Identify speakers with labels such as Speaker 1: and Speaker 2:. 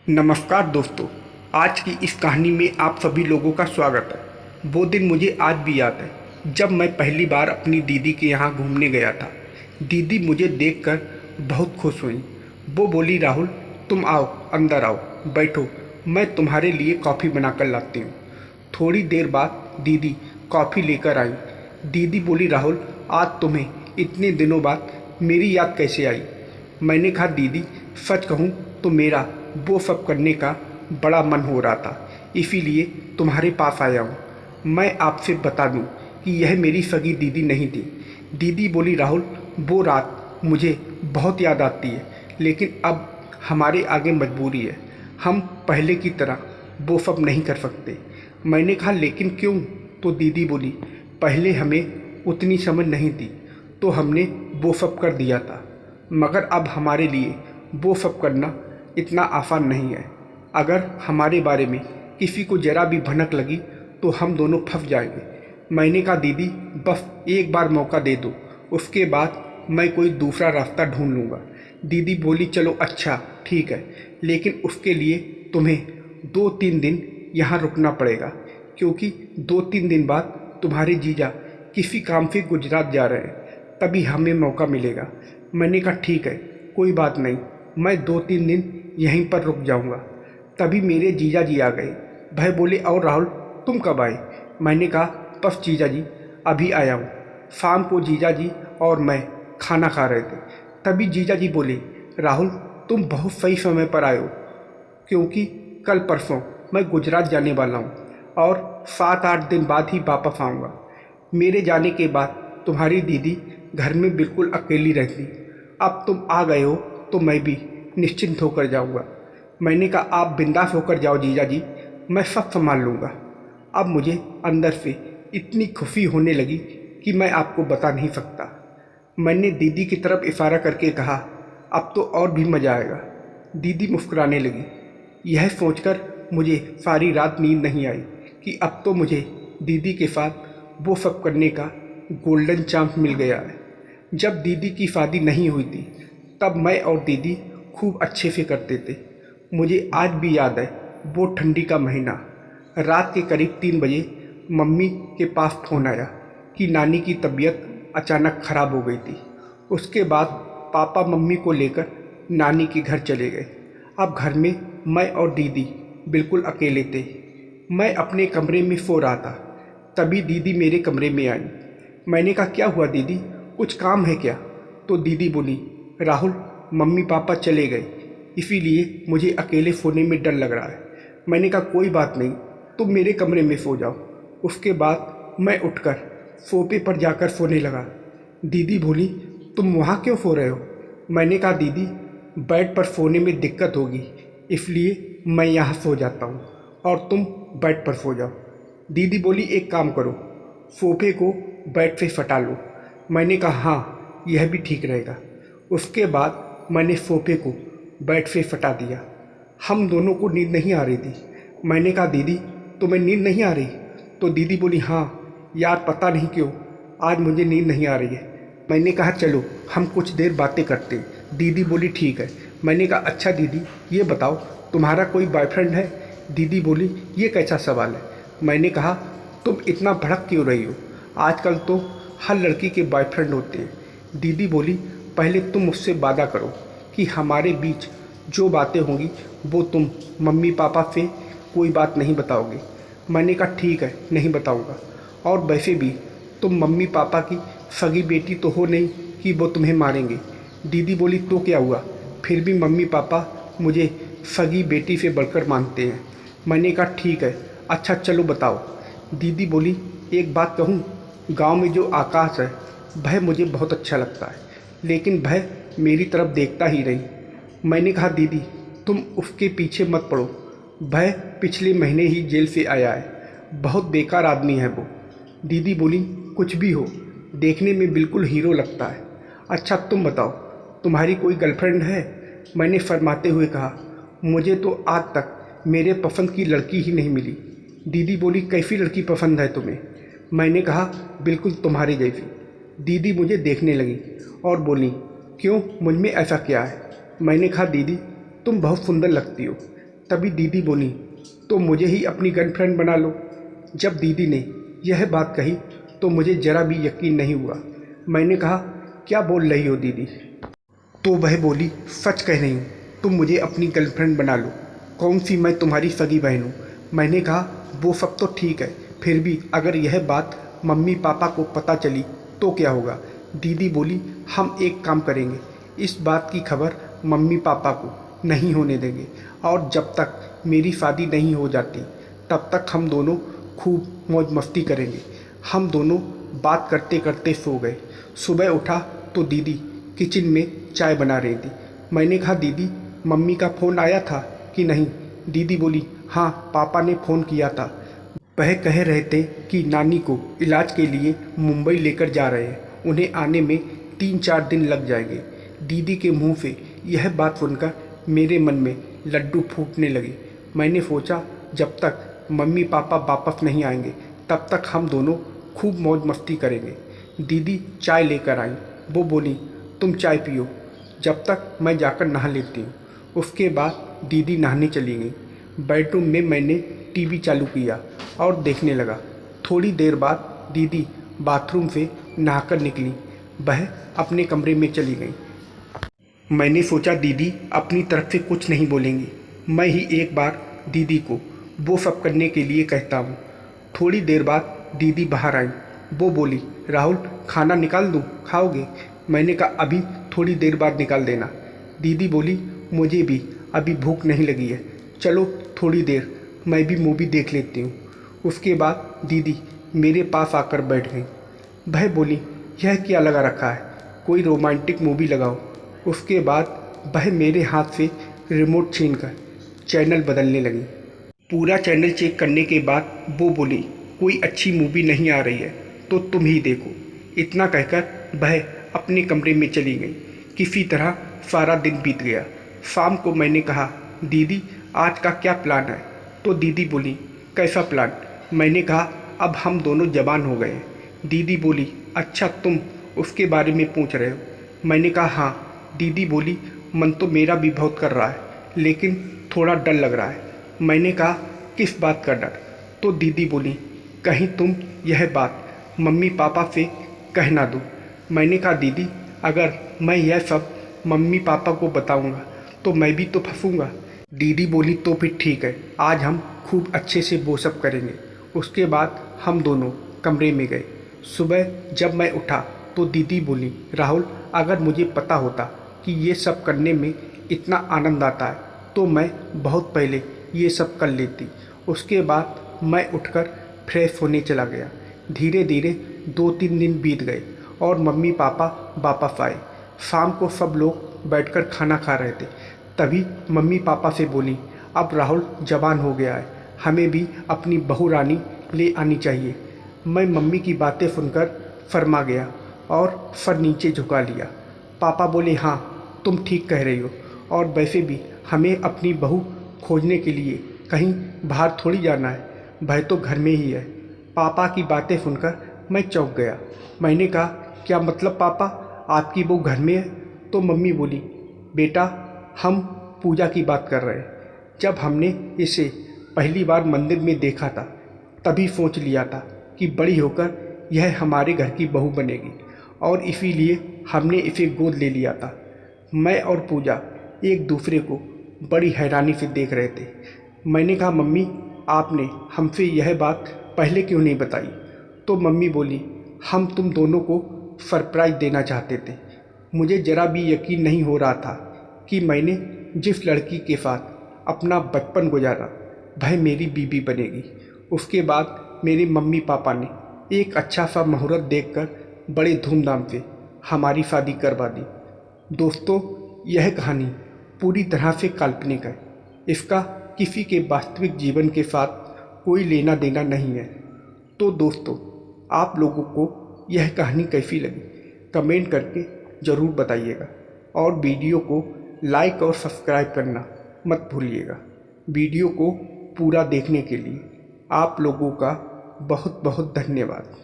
Speaker 1: नमस्कार दोस्तों। आज की इस कहानी में आप सभी लोगों का स्वागत है। वो दिन मुझे आज भी याद है जब मैं पहली बार अपनी दीदी के यहाँ घूमने गया था। दीदी मुझे देखकर बहुत खुश हुई। वो बोली, राहुल तुम आओ, अंदर आओ, बैठो, मैं तुम्हारे लिए कॉफ़ी बनाकर लाती हूँ। थोड़ी देर बाद दीदी कॉफ़ी लेकर आई। दीदी बोली, राहुल आज तुम्हें इतने दिनों बाद मेरी याद कैसे आई? मैंने कहा, दीदी सच कहूँ तो मेरा वो सब करने का बड़ा मन हो रहा था, इसीलिए तुम्हारे पास आया हूँ। मैं आपसे बता दूँ कि यह मेरी सगी दीदी नहीं थी। दीदी बोली, राहुल वो रात मुझे बहुत याद आती है, लेकिन अब हमारे आगे मजबूरी है, हम पहले की तरह वो सब नहीं कर सकते। मैंने कहा, लेकिन क्यों? तो दीदी बोली, पहले हमें उतनी समझ नहीं थी तो हमने वो सब कर दिया था, मगर अब हमारे लिए वो सब करना इतना आसान नहीं है। अगर हमारे बारे में किसी को जरा भी भनक लगी तो हम दोनों फंस जाएंगे। मैंने कहा, दीदी बस एक बार मौका दे दो, उसके बाद मैं कोई दूसरा रास्ता ढूंढ लूँगा। दीदी बोली, चलो अच्छा ठीक है, लेकिन उसके लिए तुम्हें 2-3 दिन यहाँ रुकना पड़ेगा, क्योंकि 2-3 दिन बाद तुम्हारे जीजा किसी काम से गुजरात जा रहे हैं, तभी हमें मौका मिलेगा। मैंने कहा, ठीक है, कोई बात नहीं, मैं 2-3 दिन यहीं पर रुक जाऊंगा। तभी मेरे जीजा जी आ गए। भाई बोले, और राहुल तुम कब आए? मैंने कहा, बस जीजा जी अभी आया हूँ। शाम को जीजा जी और मैं खाना खा रहे थे, तभी जीजा जी बोले, राहुल तुम बहुत सही समय पर आए हो, क्योंकि कल परसों मैं गुजरात जाने वाला हूँ और 7-8 दिन बाद ही वापस आऊँगा। मेरे जाने के बाद तुम्हारी दीदी घर में बिल्कुल अकेली रहती। अब तुम आ गए हो तो मैं भी निश्चिंत होकर जाऊंगा। मैंने कहा, आप बिंदास होकर जाओ जीजा जी, मैं सब संभाल लूँगा। अब मुझे अंदर से इतनी खुशी होने लगी कि मैं आपको बता नहीं सकता। मैंने दीदी की तरफ इशारा करके कहा, अब तो और भी मज़ा आएगा। दीदी मुस्कुराने लगी। यह सोचकर मुझे सारी रात नींद नहीं आई कि अब तो मुझे दीदी के साथ वो सब करने का गोल्डन चांस मिल गया है। जब दीदी की शादी नहीं हुई थी तब मैं और दीदी खूब अच्छे से करते थे। मुझे आज भी याद है वो ठंडी का महीना। रात के करीब 3 बजे मम्मी के पास फ़ोन आया कि नानी की तबीयत अचानक ख़राब हो गई थी। उसके बाद पापा मम्मी को लेकर नानी के घर चले गए। अब घर में मैं और दीदी बिल्कुल अकेले थे। मैं अपने कमरे में सो रहा था, तभी दीदी मेरे कमरे में आई। मैंने कहा, क्या हुआ दीदी, कुछ काम है क्या? तो दीदी बोली, राहुल मम्मी पापा चले गए, इसीलिए मुझे अकेले सोने में डर लग रहा है। मैंने कहा, कोई बात नहीं, तुम मेरे कमरे में सो जाओ। उसके बाद मैं उठकर सोफे पर जाकर सोने लगा। दीदी बोली, तुम वहाँ क्यों सो रहे हो? मैंने कहा, दीदी बेड पर सोने में दिक्कत होगी, इसलिए मैं यहाँ सो जाता हूँ और तुम बेड पर सो जाओ। दीदी बोली, एक काम करो, सोफे को बेड से सटा लो। मैंने कहा, हाँ यह भी ठीक रहेगा। उसके बाद मैंने सोफे को बेड से सटा दिया। हम दोनों को नींद नहीं आ रही थी। मैंने कहा, दीदी तुम्हें नींद नहीं आ रही? तो दीदी बोली, हाँ यार पता नहीं क्यों आज मुझे नींद नहीं आ रही है। मैंने कहा, चलो हम कुछ देर बातें करते हैं। दीदी बोली, ठीक है। मैंने कहा, अच्छा दीदी ये बताओ तुम्हारा कोई बॉयफ्रेंड है? दीदी बोली, ये कैसा सवाल है? मैंने कहा, तुम इतना भड़क क्यों रही हो? आजकल तो हर लड़की के बॉयफ्रेंड होते हैं। दीदी बोली, पहले तुम मुझसे वादा करो कि हमारे बीच जो बातें होंगी वो तुम मम्मी पापा से कोई बात नहीं बताओगे। मैंने कहा, ठीक है नहीं बताऊंगा, और वैसे भी तुम मम्मी पापा की सगी बेटी तो हो नहीं कि वो तुम्हें मारेंगे। दीदी बोली, तो क्या हुआ, फिर भी मम्मी पापा मुझे सगी बेटी से बढ़कर मानते हैं। मैंने कहा, ठीक है, अच्छा चलो बताओ। दीदी बोली, एक बात कहूँ, गांव में जो आकाश है वह मुझे बहुत अच्छा लगता है, लेकिन वह मेरी तरफ देखता ही नहीं। मैंने कहा, दीदी तुम उसके पीछे मत पड़ो, वह पिछले महीने ही जेल से आया है, बहुत बेकार आदमी है वो। दीदी बोली, कुछ भी हो, देखने में बिल्कुल हीरो लगता है। अच्छा तुम बताओ, तुम्हारी कोई गर्लफ्रेंड है? मैंने फरमाते हुए कहा, मुझे तो आज तक मेरे पसंद की लड़की ही नहीं मिली। दीदी बोली, कैसी लड़की पसंद है तुम्हें? मैंने कहा, बिल्कुल तुम्हारी जैसी। दीदी मुझे देखने लगी और बोली, क्यों, मुझ में ऐसा क्या है? मैंने कहा, दीदी तुम बहुत सुंदर लगती हो, तभी दीदी बोली, तो मुझे ही अपनी गर्लफ्रेंड बना लो। जब दीदी ने यह बात कही तो मुझे ज़रा भी यकीन नहीं हुआ। मैंने कहा, क्या बोल रही हो दीदी? तो वह बोली, सच कह रही हूँ, तुम मुझे अपनी गर्लफ्रेंड बना लो। कौन सी मैं तुम्हारी सगी बहन हूँ? मैंने कहा, वो सब तो ठीक है, फिर भी अगर यह बात मम्मी पापा को पता चली तो क्या होगा? दीदी बोली, हम एक काम करेंगे, इस बात की खबर मम्मी पापा को नहीं होने देंगे, और जब तक मेरी शादी नहीं हो जाती तब तक हम दोनों खूब मौज मस्ती करेंगे। हम दोनों बात करते करते सो गए। सुबह उठा तो दीदी किचन में चाय बना रही थी। मैंने कहा, दीदी मम्मी का फ़ोन आया था कि नहीं? दीदी बोली, हाँ पापा ने फ़ोन किया था, वह कह रहे थे कि नानी को इलाज के लिए मुंबई लेकर जा रहे हैं, उन्हें आने में 3-4 दिन लग जाएंगे। दीदी के मुंह से यह बात सुनकर मेरे मन में लड्डू फूटने लगे। मैंने सोचा, जब तक मम्मी पापा वापस नहीं आएंगे तब तक हम दोनों खूब मौज मस्ती करेंगे। दीदी चाय लेकर आई। वो बोली, तुम चाय पियो, जब तक मैं जाकर नहा लेती हूँ। उसके बाद दीदी नहाने चली गई। बेडरूम में मैंने टीवी चालू किया और देखने लगा। थोड़ी देर बाद दीदी बाथरूम से नहाकर निकली। वह अपने कमरे में चली गई। मैंने सोचा दीदी अपनी तरफ से कुछ नहीं बोलेंगी, मैं ही एक बार दीदी को वो सब करने के लिए कहता हूँ। थोड़ी देर बाद दीदी बाहर आई। वो बोली, राहुल खाना निकाल दूँ, खाओगे? मैंने कहा, अभी थोड़ी देर बाद निकाल देना। दीदी बोली, मुझे भी अभी भूख नहीं लगी है, चलो थोड़ी देर मैं भी मूवी देख लेती हूँ। उसके बाद दीदी मेरे पास आकर बैठ गई। वह बोली, यह क्या लगा रखा है, कोई रोमांटिक मूवी लगाओ। उसके बाद वह मेरे हाथ से रिमोट छीनकर चैनल बदलने लगी। पूरा चैनल चेक करने के बाद वो बोली, कोई अच्छी मूवी नहीं आ रही है तो तुम ही देखो। इतना कहकर वह अपने कमरे में चली गई। किसी तरह सारा दिन बीत गया। शाम को मैंने कहा, दीदी आज का क्या प्लान है? तो दीदी बोली, कैसा प्लान? मैंने कहा, अब हम दोनों जवान हो गए हैं। दीदी बोली, अच्छा तुम उसके बारे में पूछ रहे हो? मैंने कहा, हाँ। दीदी बोली, मन तो मेरा भी बहुत कर रहा है, लेकिन थोड़ा डर लग रहा है। मैंने कहा, किस बात का डर? तो दीदी बोली, कहीं तुम यह बात मम्मी पापा से कह ना दो। मैंने कहा, दीदी अगर मैं यह सब मम्मी पापा को बताऊंगा तो मैं भी तो फंसूंगा। दीदी बोली, तो फिर ठीक है, आज हम खूब अच्छे से वो सब करेंगे। उसके बाद हम दोनों कमरे में गए। सुबह जब मैं उठा तो दीदी बोली, राहुल अगर मुझे पता होता कि ये सब करने में इतना आनंद आता है तो मैं बहुत पहले ये सब कर लेती। उसके बाद मैं उठकर फ्रेश होने चला गया। धीरे धीरे 2-3 दिन बीत गए और मम्मी पापा वापस आए। शाम को सब लोग बैठकर खाना खा रहे थे। तभी मम्मी पापा से बोली, अब राहुल जवान हो गया है, हमें भी अपनी बहू रानी ले आनी चाहिए। मैं मम्मी की बातें सुनकर शर्मा गया और सर नीचे झुका लिया। पापा बोले, हाँ तुम ठीक कह रही हो, और वैसे भी हमें अपनी बहू खोजने के लिए कहीं बाहर थोड़ी जाना है, भाई तो घर में ही है। पापा की बातें सुनकर मैं चौंक गया। मैंने कहा, क्या मतलब पापा, आपकी बहू घर में है? तो मम्मी बोली, बेटा हम पूजा की बात कर रहे हैं। जब हमने इसे पहली बार मंदिर में देखा था तभी सोच लिया था कि बड़ी होकर यह हमारे घर की बहू बनेगी, और इसीलिए हमने इसे गोद ले लिया था। मैं और पूजा एक दूसरे को बड़ी हैरानी से देख रहे थे। मैंने कहा, मम्मी आपने हमसे यह बात पहले क्यों नहीं बताई? तो मम्मी बोली, हम तुम दोनों को सरप्राइज़ देना चाहते थे। मुझे ज़रा भी यकीन नहीं हो रहा था कि मैंने जिस लड़की के साथ अपना बचपन गुजारा वह मेरी बीवी बनेगी। उसके बाद मेरे मम्मी पापा ने एक अच्छा सा मुहूर्त देखकर बड़े धूमधाम से हमारी शादी करवा दी। दोस्तों, यह कहानी पूरी तरह से काल्पनिक है। इसका किसी के वास्तविक जीवन के साथ कोई लेना देना नहीं है। तो दोस्तों, आप लोगों को यह कहानी कैसी लगी कमेंट करके ज़रूर बताइएगा, और वीडियो को लाइक और सब्सक्राइब करना मत भूलिएगा। वीडियो को पूरा देखने के लिए आप लोगों का बहुत बहुत धन्यवाद।